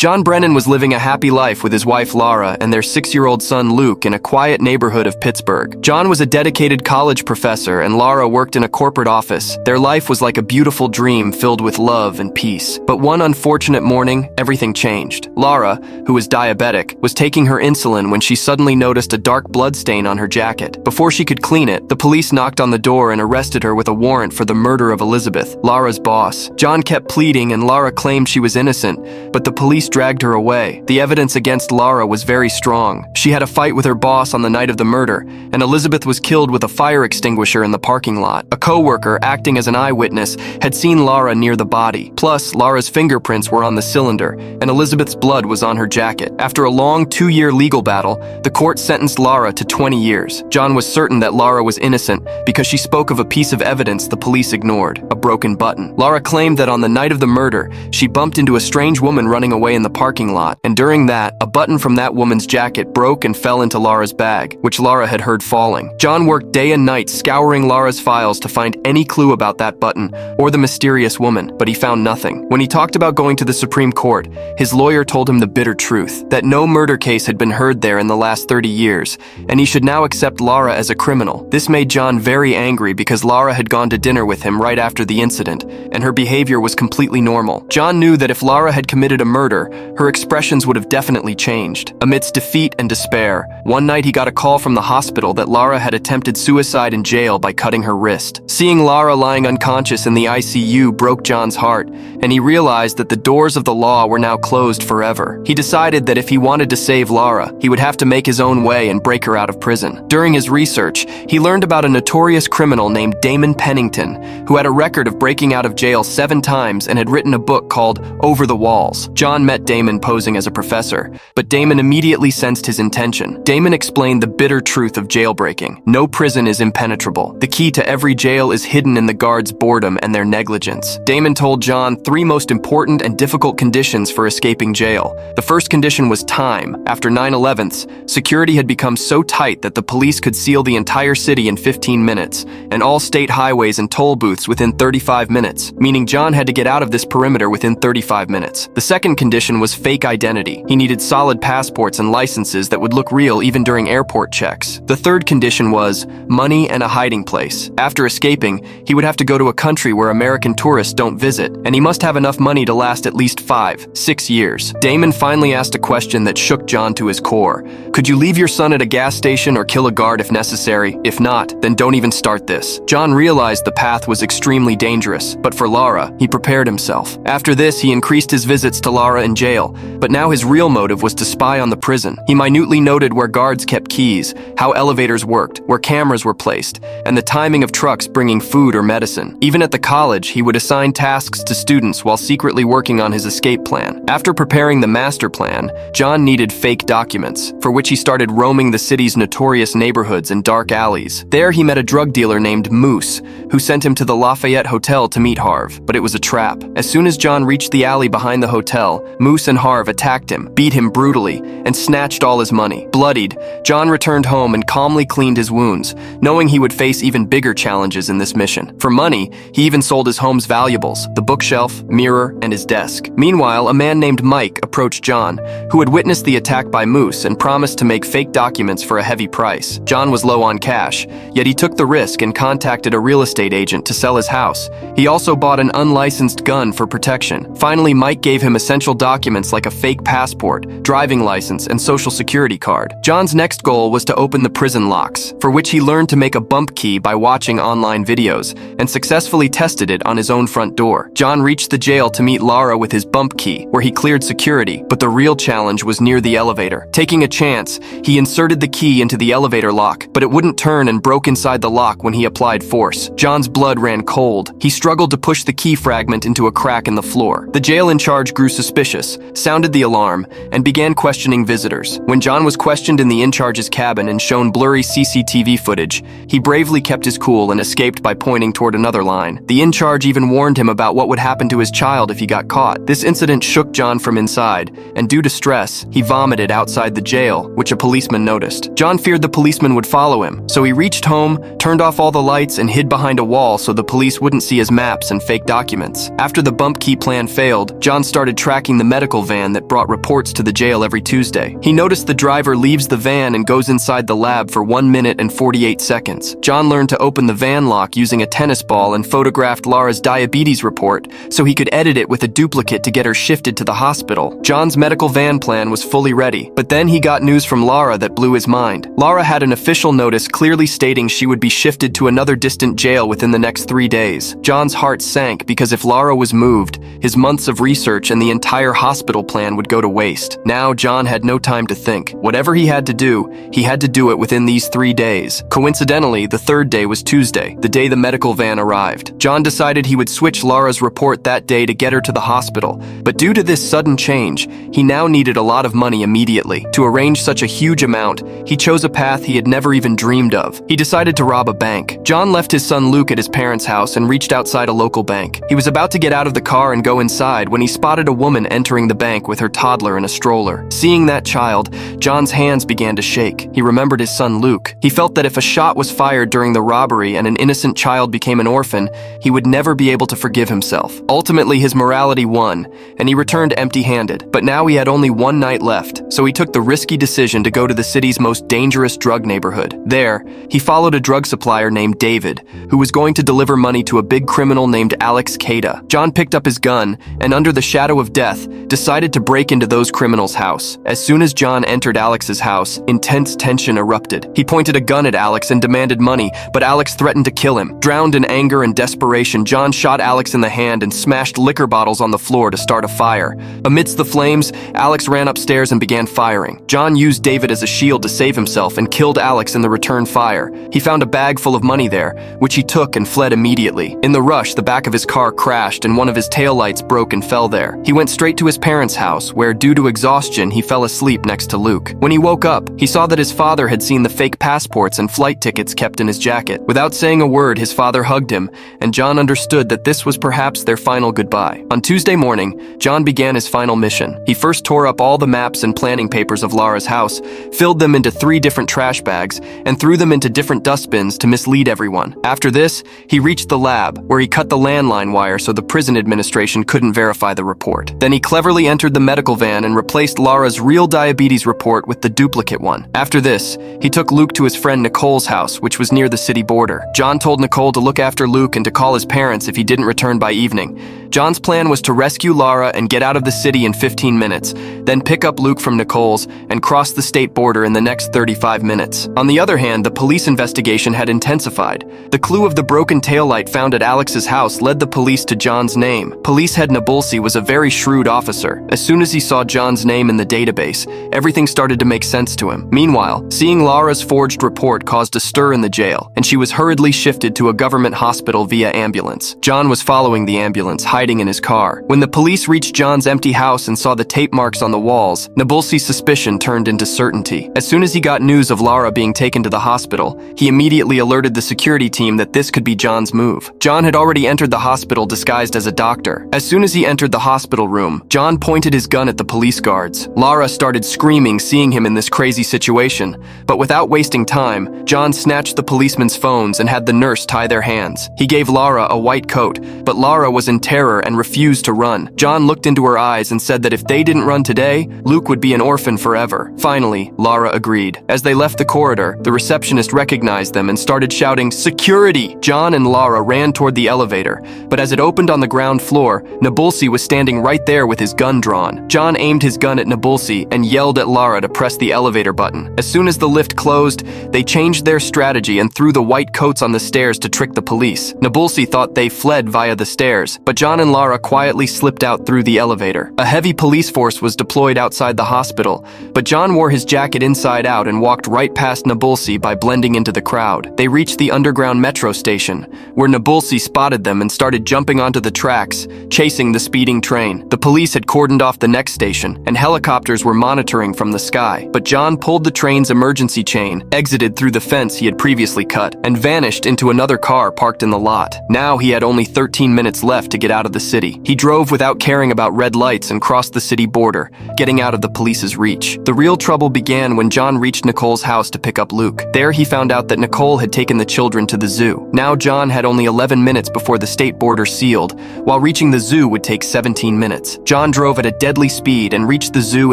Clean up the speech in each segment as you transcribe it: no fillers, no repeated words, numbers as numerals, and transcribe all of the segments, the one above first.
John Brennan was living a happy life with his wife Lara and their 6-year-old son Luke in a quiet neighborhood of Pittsburgh. John was a dedicated college professor and Lara worked in a corporate office. Their life was like a beautiful dream filled with love and peace. But one unfortunate morning, everything changed. Lara, who was diabetic, was taking her insulin when she suddenly noticed a dark blood stain on her jacket. Before she could clean it, the police knocked on the door and arrested her with a warrant for the murder of Elizabeth, Lara's boss. John kept pleading and Lara claimed she was innocent, but the police dragged her away. The evidence against Lara was very strong. She had a fight with her boss on the night of the murder, and Elizabeth was killed with a fire extinguisher in the parking lot. A co-worker, acting as an eyewitness, had seen Lara near the body. Plus, Lara's fingerprints were on the cylinder, and Elizabeth's blood was on her jacket. After a long 2-year legal battle, the court sentenced Lara to 20 years. John was certain that Lara was innocent because she spoke of a piece of evidence the police ignored, a broken button. Lara claimed that on the night of the murder, she bumped into a strange woman running away in the parking lot, and during that, a button from that woman's jacket broke and fell into Lara's bag, which Lara had heard falling. John worked day and night scouring Lara's files to find any clue about that button or the mysterious woman, but he found nothing. When he talked about going to the Supreme Court, his lawyer told him the bitter truth, that no murder case had been heard there in the last 30 years, and he should now accept Lara as a criminal. This made John very angry because Lara had gone to dinner with him right after the incident, and her behavior was completely normal. John knew that if Lara had committed a murder, her expressions would have definitely changed. Amidst defeat and despair, one night he got a call from the hospital that Lara had attempted suicide in jail by cutting her wrist. Seeing Lara lying unconscious in the ICU broke John's heart, and he realized that the doors of the law were now closed forever. He decided that if he wanted to save Lara, he would have to make his own way and break her out of prison. During his research, he learned about a notorious criminal named Damon Pennington, who had a record of breaking out of jail 7 times and had written a book called Over the Walls. John met Damon posing as a professor, but Damon immediately sensed his intention. Damon explained the bitter truth of jailbreaking. No prison is impenetrable. The key to every jail is hidden in the guards' boredom and their negligence. Damon told John 3 most important and difficult conditions for escaping jail. The first condition was time. After 9/11, security had become so tight that the police could seal the entire city in 15 minutes, and all state highways and toll booths within 35 minutes, meaning John had to get out of this perimeter within 35 minutes. The second condition was fake identity. He needed solid passports and licenses that would look real even during airport checks. The third condition was money and a hiding place. After escaping, he would have to go to a country where American tourists don't visit, and he must have enough money to last at least 5-6 years. Damon finally asked a question that shook John to his core. Could you leave your son at a gas station or kill a guard if necessary? If not, then don't even start this. John realized the path was extremely dangerous, but for Lara, he prepared himself. After this, he increased his visits to Lara in jail, but now his real motive was to spy on the prison. He minutely noted where guards kept keys, how elevators worked, where cameras were placed, and the timing of trucks bringing food or medicine. Even at the college, he would assign tasks to students while secretly working on his escape plan. After preparing the master plan, John needed fake documents, for which he started roaming the city's notorious neighborhoods and dark alleys. There he met a drug dealer named Moose, who sent him to the Lafayette Hotel to meet Harv, but it was a trap. As soon as John reached the alley behind the hotel, Moose and Harv attacked him, beat him brutally, and snatched all his money. Bloodied, John returned home and calmly cleaned his wounds, knowing he would face even bigger challenges in this mission. For money, he even sold his home's valuables, the bookshelf, mirror, and his desk. Meanwhile, a man named Mike approached John, who had witnessed the attack by Moose and promised to make fake documents for a heavy price. John was low on cash, yet he took the risk and contacted a real estate agent to sell his house. He also bought an unlicensed gun for protection. Finally, Mike gave him essential documents like a fake passport, driving license, and social security card. John's next goal was to open the prison locks, for which he learned to make a bump key by watching online videos, and successfully tested it on his own front door. John reached the jail to meet Lara with his bump key, where he cleared security, but the real challenge was near the elevator. Taking a chance, he inserted the key into the elevator lock, but it wouldn't turn and broke inside the lock when he applied force. John's blood ran cold. He struggled to push the key fragment into a crack in the floor. The jail in charge grew suspicious, sounded the alarm, and began questioning visitors. When John was questioned in the in-charge's cabin and shown blurry CCTV footage, he bravely kept his cool and escaped by pointing toward another line. The in-charge even warned him about what would happen to his child if he got caught. This incident shook John from inside, and due to stress, he vomited outside the jail, which a policeman noticed. John feared the policeman would follow him, so he reached home, turned off all the lights, and hid behind a wall so the police wouldn't see his maps and fake documents. After the bump key plan failed, John started tracking the medical van that brought reports to the jail every Tuesday. He noticed the driver leaves the van and goes inside the lab for 1 minute and 48 seconds. John learned to open the van lock using a tennis ball and photographed Lara's diabetes report so he could edit it with a duplicate to get her shifted to the hospital. John's medical van plan was fully ready, but then he got news from Lara that blew his mind. Lara had an official notice clearly stating she would be shifted to another distant jail within the next 3 days. John's heart sank because if Lara was moved, his months of research and the entire hospital plan would go to waste. Now John had no time to think. Whatever he had to do it within these 3 days. Coincidentally, the third day was Tuesday, the day the medical van arrived. John decided he would switch Lara's report that day to get her to the hospital, but due to this sudden change, he now needed a lot of money immediately. To arrange such a huge amount, he chose a path he had never even dreamed of. He decided to rob a bank. John left his son Luke at his parents' house and reached outside a local bank. He was about to get out of the car and go inside when he spotted a woman entering the bank with her toddler in a stroller. Seeing that child, John's hands began to shake. He remembered his son Luke. He felt that if a shot was fired during the robbery and an innocent child became an orphan, he would never be able to forgive himself. Ultimately, his morality won, and he returned empty-handed. But now he had only 1 night left, so he took the risky decision to go to the city's most dangerous drug neighborhood. There, he followed a drug supplier named David, who was going to deliver money to a big criminal named Alex Cada. John picked up his gun, and under the shadow of death, decided to break into those criminals' house. As soon as John entered Alex's house, intense tension erupted. He pointed a gun at Alex and demanded money, but Alex threatened to kill him. Drowned in anger and desperation, John shot Alex in the hand and smashed liquor bottles on the floor to start a fire. Amidst the flames, Alex ran upstairs and began firing. John used David as a shield to save himself and killed Alex in the return fire. He found a bag full of money there, which he took and fled immediately. In the rush, the back of his car crashed and one of his taillights broke and fell there. He went straight to his parents' house, where due to exhaustion, he fell asleep next to Luke. When he woke up, he saw that his father had seen the fake passports and flight tickets kept in his jacket. Without saying a word, his father hugged him, and John understood that this was perhaps their final goodbye. On Tuesday morning, John began his final mission. He first tore up all the maps and planning papers of Lara's house, filled them into 3 different trash bags, and threw them into different dustbins to mislead everyone. After this, he reached the lab, where he cut the landline wire so the prison administration couldn't verify the report. Then he cleverly entered the medical van and replaced Lara's real diabetes report with the duplicate one. After this, he took Luke to his friend Nicole's house, which was near the city border. John told Nicole to look after Luke and to call his parents if he didn't return by evening. John's plan was to rescue Lara and get out of the city in 15 minutes, then pick up Luke from Nicole's and cross the state border in the next 35 minutes. On the other hand, the police investigation had intensified. The clue of the broken taillight found at Alex's house led the police to John's name. Police head Nabulsi was a very shrewd officer. As soon as he saw John's name in the database, everything started to make sense to him. Meanwhile, seeing Lara's forged report caused a stir in the jail, and she was hurriedly shifted to a government hospital via ambulance. John was following the ambulance, hiding in his car. When the police reached John's empty house and saw the tape marks on the walls, Nabulsi's suspicion turned into certainty. As soon as he got news of Lara being taken to the hospital, he immediately alerted the security team that this could be John's move. John had already entered the hospital disguised as a doctor. As soon as he entered the hospital room, John pointed his gun at the police guards. Lara started screaming, seeing him in this crazy situation. But without wasting time, John snatched the policemen's phones and had the nurse tie their hands. He gave Lara a white coat, but Lara was in terror and refused to run. John looked into her eyes and said that if they didn't run today, Luke would be an orphan forever. Finally, Lara agreed. As they left the corridor, the receptionist recognized them and started shouting, "Security!" John and Lara ran toward the elevator, but as it opened on the ground floor, Nabulsi was standing right there with his gun drawn. John aimed his gun at Nabulsi and yelled at Lara to press the elevator button. As soon as the lift closed, they changed their strategy and threw the white coats on the stairs to trick the police. Nabulsi thought they fled via the stairs, but John and Lara quietly slipped out through the elevator. A heavy police force was deployed outside the hospital, but John wore his jacket inside out and walked right past Nabulsi by blending into the crowd. They reached the underground metro station, where Nabulsi spotted them and started jumping onto the tracks, chasing the speeding train. The police had cordoned off the next station, and helicopters were monitoring from the sky. But John pulled the train's emergency chain, exited through the fence he had previously cut, and vanished into another car parked in the lot. Now he had only 13 minutes left to get out of the of the city. He drove without caring about red lights and crossed the city border, getting out of the police's reach. The real trouble began when John reached Nicole's house to pick up Luke. There he found out that Nicole had taken the children to the zoo. Now John had only 11 minutes before the state border sealed, while reaching the zoo would take 17 minutes. John drove at a deadly speed and reached the zoo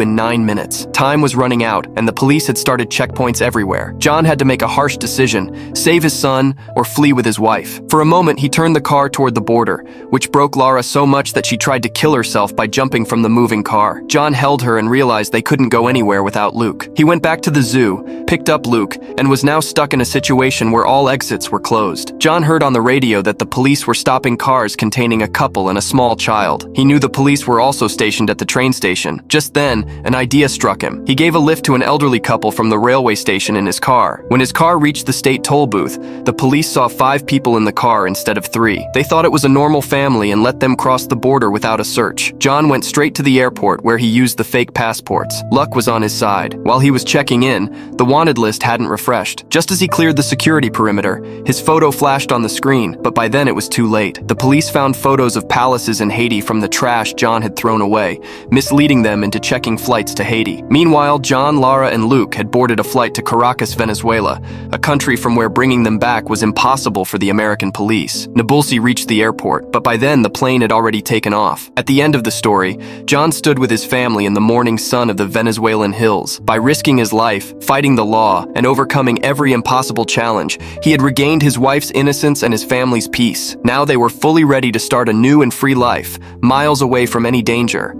in 9 minutes. Time was running out, and the police had started checkpoints everywhere. John had to make a harsh decision: save his son or flee with his wife. For a moment, he turned the car toward the border, which broke Lara so much that she tried to kill herself by jumping from the moving car. John held her and realized they couldn't go anywhere without Luke. He went back to the zoo, picked up Luke, and was now stuck in a situation where all exits were closed. John heard on the radio that the police were stopping cars containing a couple and a small child. He knew the police were also stationed at the train station. Just then, an idea struck him. He gave a lift to an elderly couple from the railway station in his car. When his car reached the state toll booth, the police saw 5 people in the car instead of 3. They thought it was a normal family and let them cross the border without a search. John went straight to the airport where he used the fake passports. Luck was on his side. While he was checking in, the wanted list hadn't refreshed. Just as he cleared the security perimeter, his photo flashed on the screen, but by then it was too late. The police found photos of palaces in Haiti from the trash John had thrown away, misleading them into checking flights to Haiti. Meanwhile, John, Lara, and Luke had boarded a flight to Caracas, Venezuela, a country from where bringing them back was impossible for the American police. Nabulsi reached the airport, but by then the plane had already taken off. At the end of the story, John stood with his family in the morning sun of the Venezuelan hills. By risking his life, fighting the law, and overcoming every impossible challenge, he had regained his wife's innocence and his family's peace. Now they were fully ready to start a new and free life, miles away from any danger.